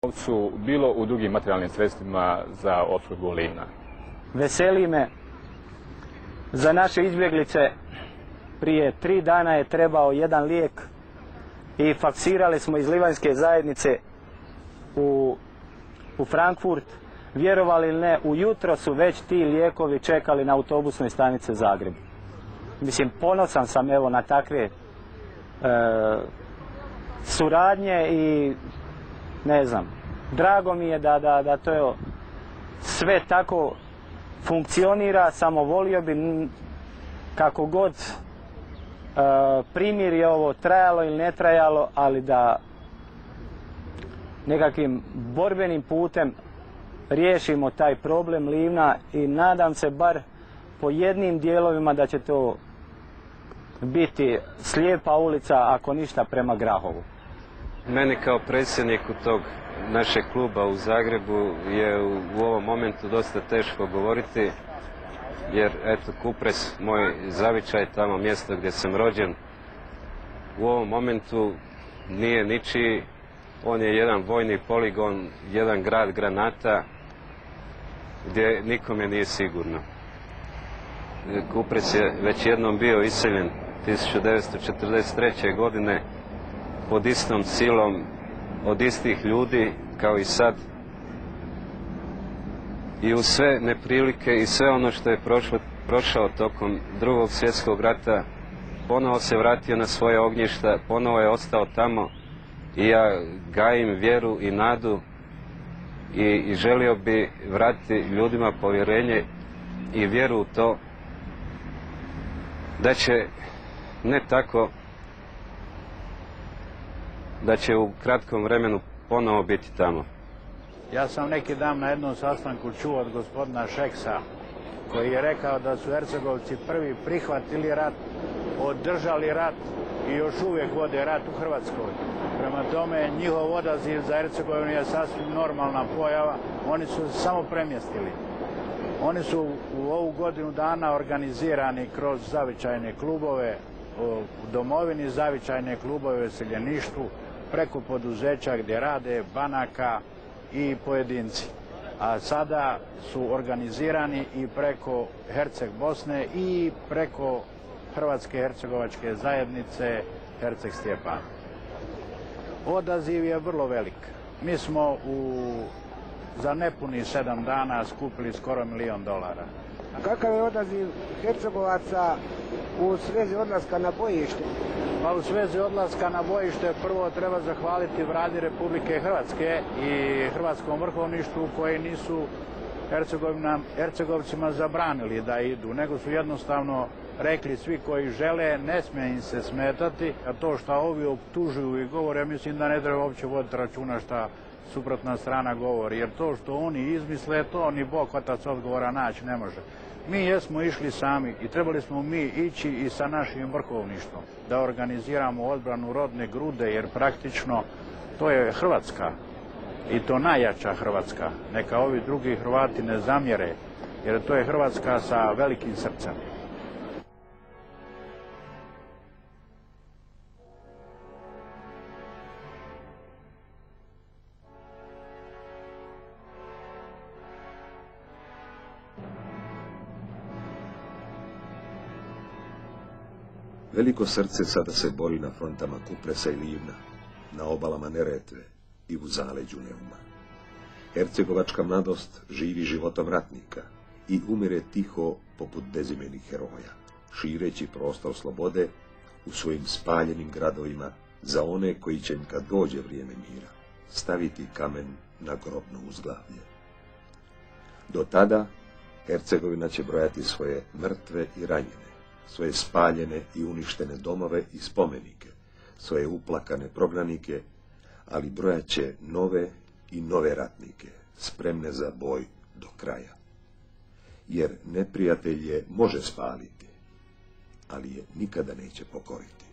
novcu, bilo u drugim materijalnim sredstvima za opskrbu Livna. Veseli me, za naše izbjeglice prije 3 dana je trebao jedan lijek i faksirali smo iz Livanjske zajednice u Frankfurt. Vjerovali ili ne, ujutro su već ti lijekovi čekali na autobusnoj stanici Zagreb. Mislim, ponosan sam evo na takve suradnje i ne znam, drago mi je da to sve tako funkcionira, samo volio bi kako god primirje ovo trajalo ili ne trajalo, ali da nekakvim borbenim putem riješimo taj problem Livna i nadam se bar po jednim dijelovima da će to biti slijepa ulica, ako ništa, prema Grahovu. Meni kao predsjedniku tog našeg kluba u Zagrebu je u ovom momentu dosta teško govoriti, jer eto Kupres, moj zavičaj, tamo mjesto gdje sam rođen, u ovom momentu nije ničiji, on je jedan vojni poligon, jedan grad granata gdje nikome nije sigurno. Kupres je već jednom bio iseljen 1943. godine pod istom silom od istih ljudi kao i sad. I uz sve neprilike i sve ono što je prošao tokom Drugog svjetskog rata, ponovo se vratio na svoje ognjišta, ponovo je ostao tamo i ja gajim vjeru i nadu i želio bi vratiti ljudima povjerenje i vjeru u to da će ne tako, da će u kratkom vremenu ponovo biti tamo. Ja sam neki dan na jednom sastanku čuo od gospodina Šeksa, koji je rekao da su Hercegovci prvi prihvatili rat, održali rat i još uvijek vode rat u Hrvatskoj. Prema tome, njihov odaziv za Hercegovinu je sasvim normalna pojava, oni su se samo premjestili. Oni su u ovu godinu dana organizirani kroz zavičajne klubove u domovini, zavičajne klubove u iseljeništvu, preko poduzeća gdje rade, banaka i pojedinci. A sada su organizirani i preko Herceg Bosne i preko Hrvatske hercegovačke zajednice Herceg Stjepan. Odaziv je vrlo velik. Mi smo za nepunih 7 dana skupili skoro $1 milion. A kakav je odaziv Hercegovaca u svezi odlaska na bojište? Pa u svezi odlaska na bojište prvo treba zahvaliti Vladi Republike Hrvatske i Hrvatskom vrhovništvu koji nisu Hercegovcima zabranili da idu, nego su jednostavno rekli svi koji žele, ne smije im se smetati, a to što ovi optužuju i govore, mislim da ne treba uopće voditi računa šta suprotna strana govori, jer to što oni izmisle, to ni Bog otac odgovora naći ne može. Mi jesmo išli sami i trebali smo mi ići i sa našim vrhovništvom da organiziramo odbranu rodne grude, jer praktično to je Hrvatska i to najjača Hrvatska. Neka ovi drugi Hrvati ne zamjere, jer to je Hrvatska sa velikim srcem. Veliko srce sada se bori na frontama Kupresa i Livna, na obalama Neretve i u zaleđu Neuma. Hercegovačka mladost živi životom ratnika i umire tiho poput bezimenih heroja, šireći prostor slobode u svojim spaljenim gradovima za one koji će im, kad dođe vrijeme mira, staviti kamen na grobno uzglavlje. Do tada Hercegovina će brojati svoje mrtve i ranjene, svoje spaljene i uništene domove i spomenike, svoje uplakane prognanike, ali brojat će nove i nove ratnike, spremne za boj do kraja. Jer neprijatelj je može spaliti, ali je nikada neće pokoriti.